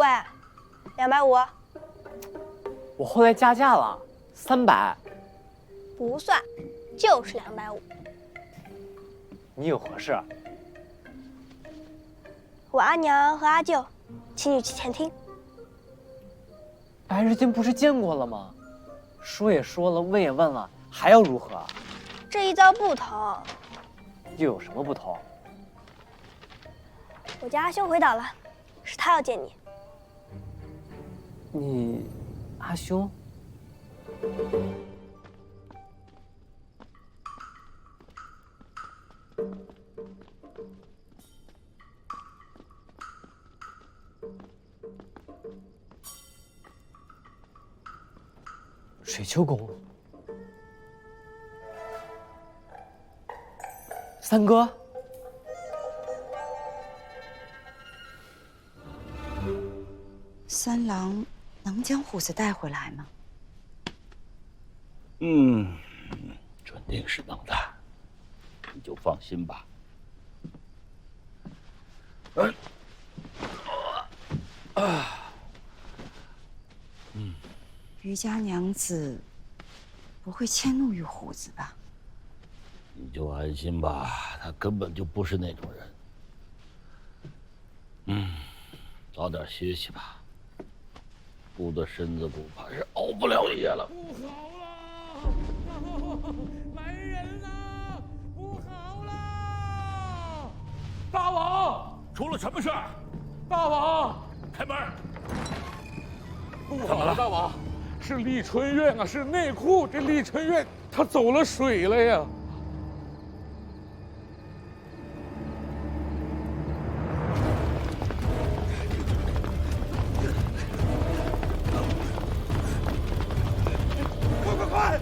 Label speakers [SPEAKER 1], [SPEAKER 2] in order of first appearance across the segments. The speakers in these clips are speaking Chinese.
[SPEAKER 1] 喂，250，
[SPEAKER 2] 我后来加价了，300。
[SPEAKER 1] 不算，就是250。
[SPEAKER 2] 你有何事？
[SPEAKER 1] 我阿娘和阿舅，请你去前厅。
[SPEAKER 2] 白日君不是见过了吗？说也说了，问也问了，还要如何？
[SPEAKER 1] 这一遭不同，
[SPEAKER 2] 又有什么不同？
[SPEAKER 1] 我家阿兄回岛了，是他要见你。
[SPEAKER 2] 你阿兄？水丘宫，三哥，
[SPEAKER 3] 三郎能将虎子带回来吗？
[SPEAKER 4] 准定是能的，你就放心吧。
[SPEAKER 3] 余家娘子不会迁怒于虎子吧？
[SPEAKER 4] 你就安心吧，他根本就不是那种人。早点歇息吧，孤的身子恐怕是熬不了夜了。
[SPEAKER 5] 不好了，来人呐！不好了！大王，
[SPEAKER 4] 出了什么事儿？
[SPEAKER 5] 大王，
[SPEAKER 4] 开门！
[SPEAKER 5] 不好了，大王，是丽春院啊，是内库，这丽春院他走了水了呀！快！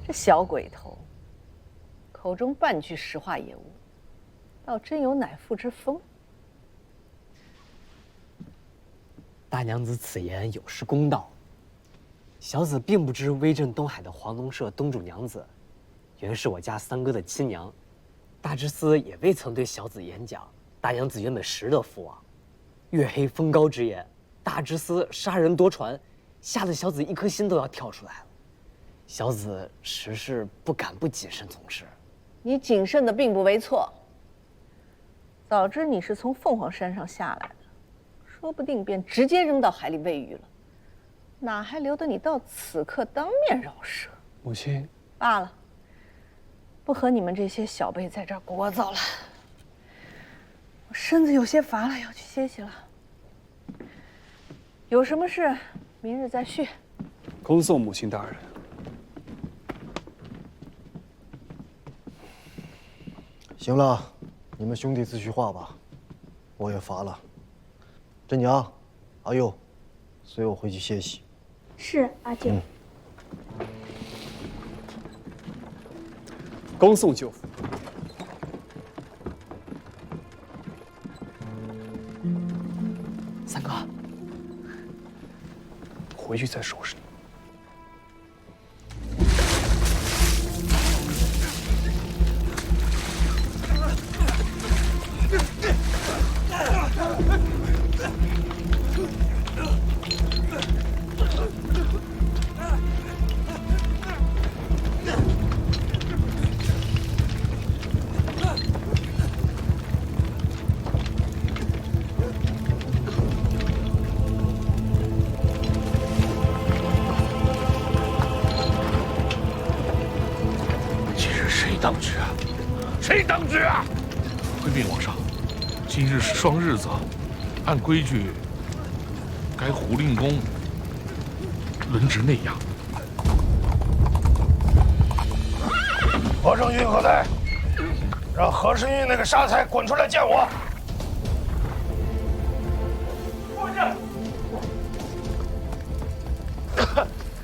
[SPEAKER 6] 这小鬼头，口中半句实话也无，倒真有乃父之风。
[SPEAKER 2] 大娘子此言有失公道。小子并不知威震东海的黄龙社东主娘子，原是我家三哥的亲娘。大知司也未曾对小子演讲，大娘子原本实得父王。月黑风高之夜，大知司杀人夺船，吓得小子一颗心都要跳出来了。小子实是不敢不谨慎从事。
[SPEAKER 6] 你谨慎的并不为错。早知你是从凤凰山上下来的，说不定便直接扔到海里喂鱼了，哪还留得你到此刻当面饶舌？
[SPEAKER 5] 母亲，
[SPEAKER 6] 罢了，不和你们这些小辈在这儿聒噪了。我身子有些乏了，要去歇息了。有什么事，明日再续。
[SPEAKER 5] 恭送母亲大人。
[SPEAKER 7] 行了，你们兄弟自去画吧，我也乏了。真娘，阿佑，随我回去歇息。
[SPEAKER 1] 是阿舅。
[SPEAKER 5] 恭送舅父。
[SPEAKER 2] 三哥，
[SPEAKER 5] 回去再收拾你。
[SPEAKER 4] 当值啊？谁当值啊？
[SPEAKER 5] 回禀皇上，今日是双日子，按规矩，该胡令公轮值内养。
[SPEAKER 4] 何胜运何在？让何胜运那个杀才滚出来见我！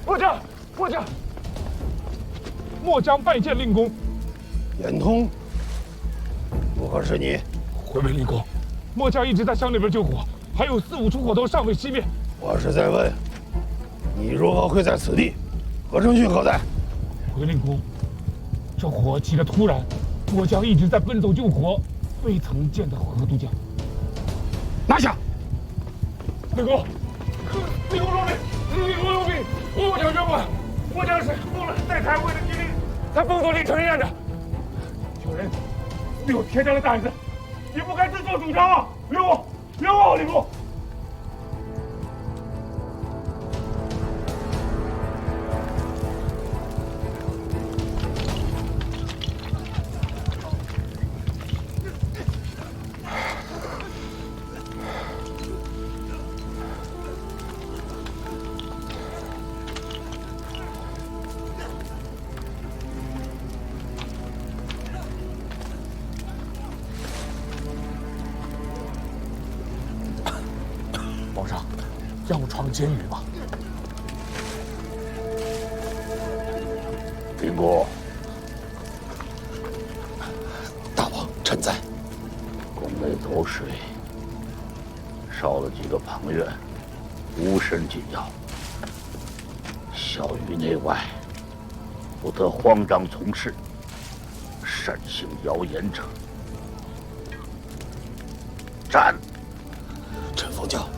[SPEAKER 5] 末将，末将拜见令公。
[SPEAKER 4] 眼通，如何是你？
[SPEAKER 5] 回禀令公，末将一直在乡里边救火，还有4、5处火头尚未熄灭。
[SPEAKER 4] 我是在问，你如何会在此地？何承训何在？
[SPEAKER 5] 回令公，这火起得突然，末将一直在奔走救火，未曾见到河都将，拿下！立功！立功有礼！我将军们，我将是奉了在台会的命令，在封锁里承认着。小人没有铁匠的胆子，也不敢自作主张啊！立功！立功！皇上，让我闯监狱吧。
[SPEAKER 4] 林公，
[SPEAKER 5] 大王，臣在。
[SPEAKER 4] 宫内走水，少了几个旁院，无甚紧要。小狱内外，不得慌张从事，擅行谣言者，斩。
[SPEAKER 5] 臣奉教。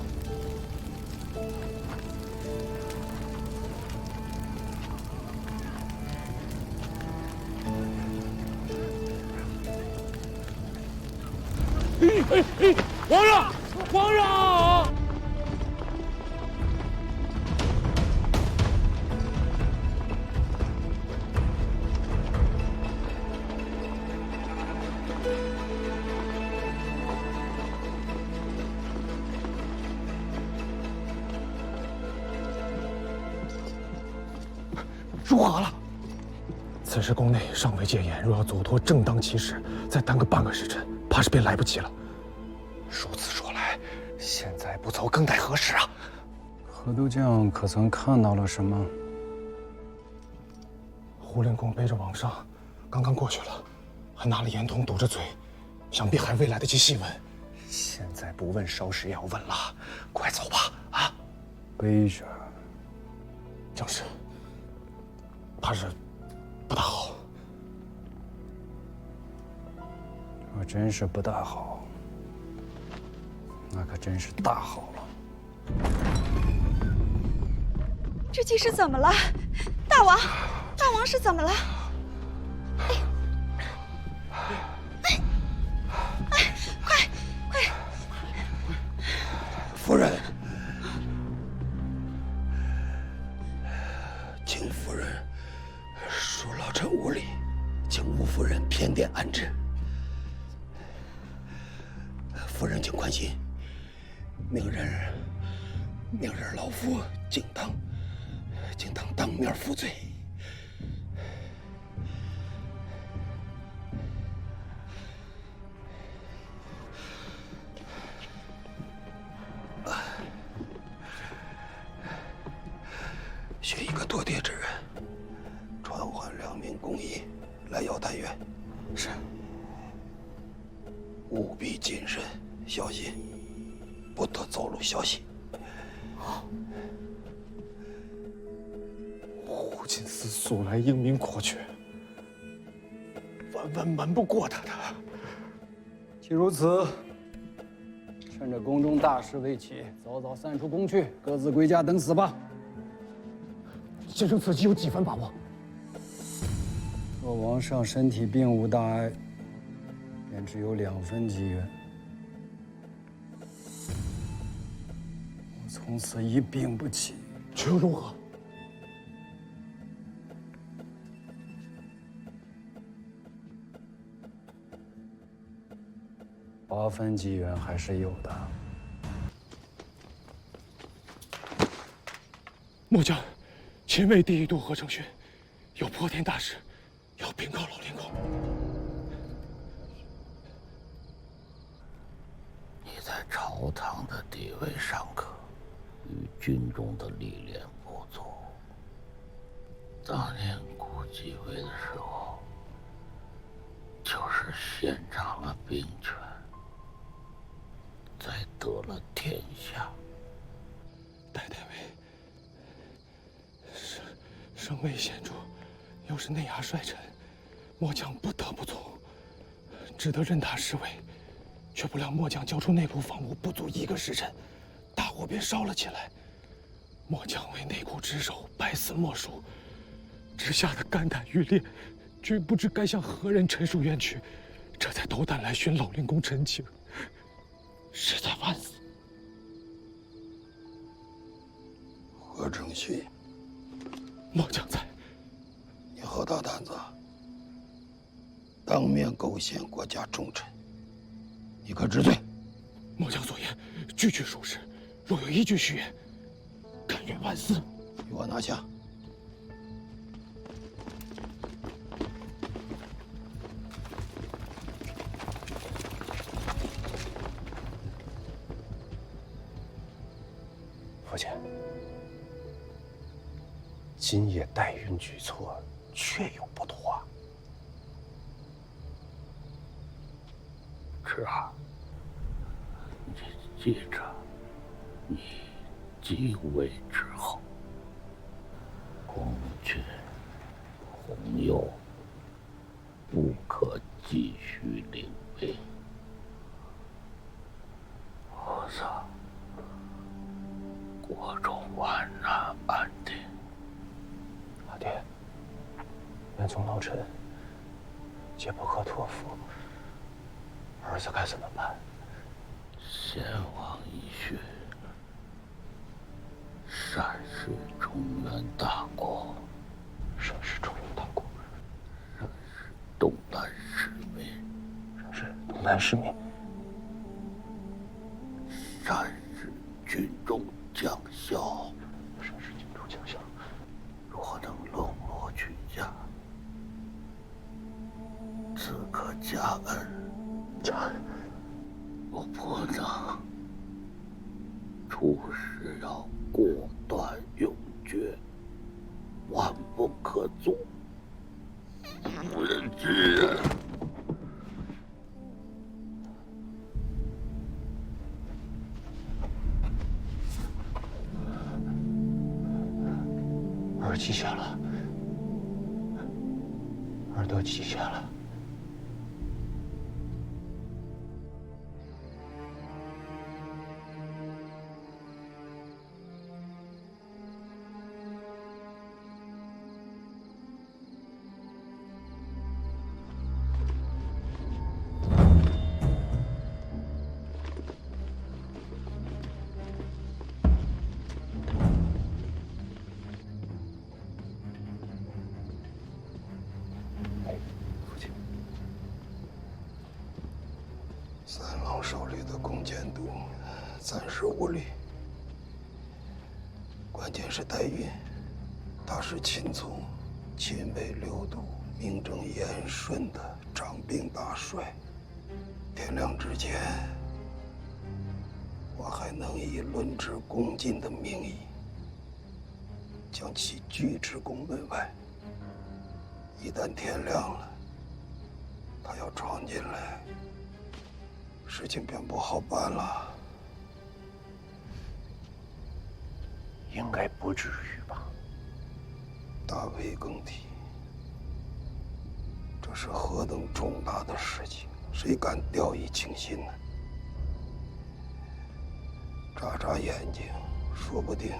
[SPEAKER 5] 皇上！如何了？此时宫内尚未戒严，若要走脱正当其时，再耽搁半个时辰，怕是便来不及了。如此说来，现在不走更待何时啊？
[SPEAKER 8] 河都将可曾看到了什么？
[SPEAKER 5] 胡令公背着王上，刚刚过去了，还拿了盐桶堵着嘴，想必还未来得及细问。现在不问，稍时也要问了，快走吧！啊，
[SPEAKER 8] 背着，
[SPEAKER 5] 正是，怕是不大好。
[SPEAKER 8] 若真是不大好，那可真是大好了。
[SPEAKER 3] 这鸡是怎么了？大王是怎么了？快！
[SPEAKER 9] 夫人，请夫人恕老臣无礼，请吴夫人偏殿安置。夫人请宽心，明日老夫竟当当面负罪。选一个妥帖之人，传唤2名公议来要但愿。
[SPEAKER 5] 是。
[SPEAKER 9] 务必谨慎小心，不得走漏消息。
[SPEAKER 5] 胡金思素来英明阔绰，万万瞒不过他的。
[SPEAKER 8] 既如此，趁着宫中大事未起，早早散出宫去，各自归家等死吧。
[SPEAKER 5] 先生此计有几分把握？
[SPEAKER 8] 若王上身体并无大碍，便只有2分机缘。我从此一病不起，
[SPEAKER 5] 却又如何
[SPEAKER 8] ？8分机缘还是有的。
[SPEAKER 5] 末将亲为第1都河承训，有破天大事要禀告老林公。
[SPEAKER 4] 你在朝堂的地位尚可，与军中的历练不足。当年顾继伟的时候，就是先掌了兵权，再得了天下。
[SPEAKER 5] 代为声位显著，又是内衙帅臣，末将不得不从，只得任他侍卫，
[SPEAKER 9] 却不料末将交出内库房屋不足1个时辰，大火便烧了起来。末将为内库值守，百死莫赎，只吓得肝胆欲裂，却不知该向何人陈述冤屈，这才斗胆来寻老令公陈情，实在万死。
[SPEAKER 10] 何承勋，
[SPEAKER 9] 末将在。
[SPEAKER 10] 你何大胆子，当面构陷国家重臣，你可知罪？
[SPEAKER 9] 末将所言句句属实，若有一句虚言，甘愿万死。
[SPEAKER 10] 给我拿下！
[SPEAKER 9] 父亲，今夜代孕举措，确有不妥啊。
[SPEAKER 4] 侄儿，你记着，你继位之后，公爵洪佑不可继续领位。我操！国中万难安定。
[SPEAKER 9] 阿爹，远从老臣皆不可托付，儿子该怎么办？
[SPEAKER 4] 先王遗训，善事中原大国，
[SPEAKER 9] 善事中原大国，
[SPEAKER 4] 善事东南市民，
[SPEAKER 9] 善事东南市民，
[SPEAKER 4] 善事军中将校，
[SPEAKER 9] 善事军中将校。
[SPEAKER 4] 若能笼络群家，自可加恩。
[SPEAKER 9] 加恩，
[SPEAKER 4] 我不能。处事要果断永决，万不可纵。妇人之仁。
[SPEAKER 9] 儿记下了，儿都记下了。
[SPEAKER 10] 三郎手里的弓箭弩暂时无力，关键是代孕。他是秦从，秦为六都名正言顺的掌兵大帅。天亮之前，我还能以论职恭进的名义，将其拒之宫门外。一旦天亮了，他要闯进来，事情便不好办了。
[SPEAKER 9] 应该不至于吧？
[SPEAKER 10] 大魏更替，这是何等重大的事情，谁敢掉以轻心呢？眨眨眼睛，说不定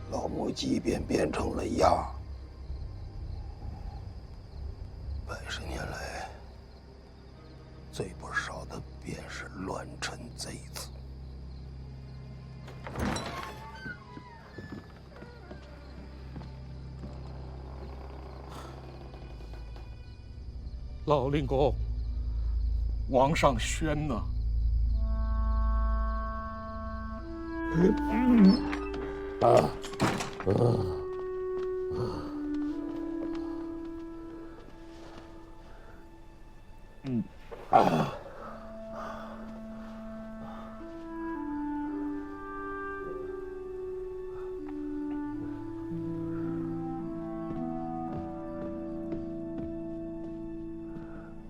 [SPEAKER 10] 老母鸡便变成了鸭。100年来，最不少的便是乱臣贼子。
[SPEAKER 9] 老令公，王上宣呢？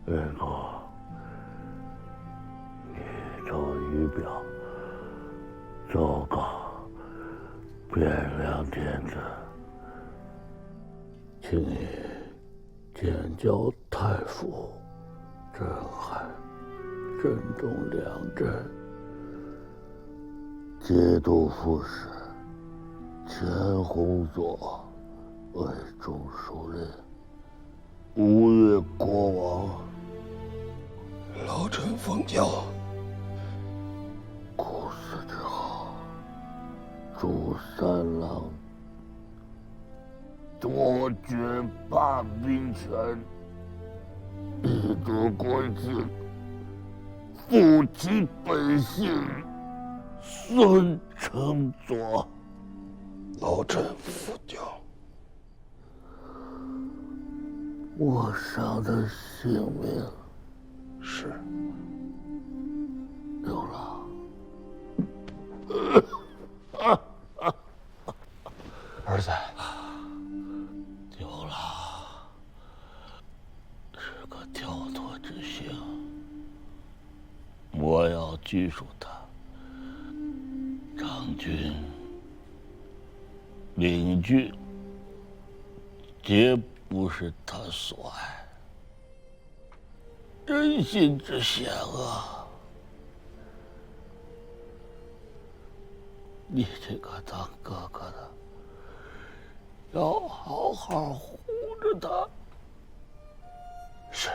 [SPEAKER 4] 令公，你照仪表奏告汴梁天子，请你见教太傅甄邯，镇东两镇节度副使钱弘佐为中书令，吴越国王
[SPEAKER 10] 老臣奉教。
[SPEAKER 4] 苦死之后，朱三郎夺爵罢兵权，以夺国境，复其本姓孙承佐。
[SPEAKER 10] 老臣奉教。
[SPEAKER 4] 我上的性命
[SPEAKER 10] 是。
[SPEAKER 4] 刘郎，
[SPEAKER 9] 儿子，
[SPEAKER 4] 刘郎是个跳脱之星，我要拘束他。张军领军，绝不是他所爱。人心之险恶，你这个当哥哥的要好好护着他。
[SPEAKER 9] 是。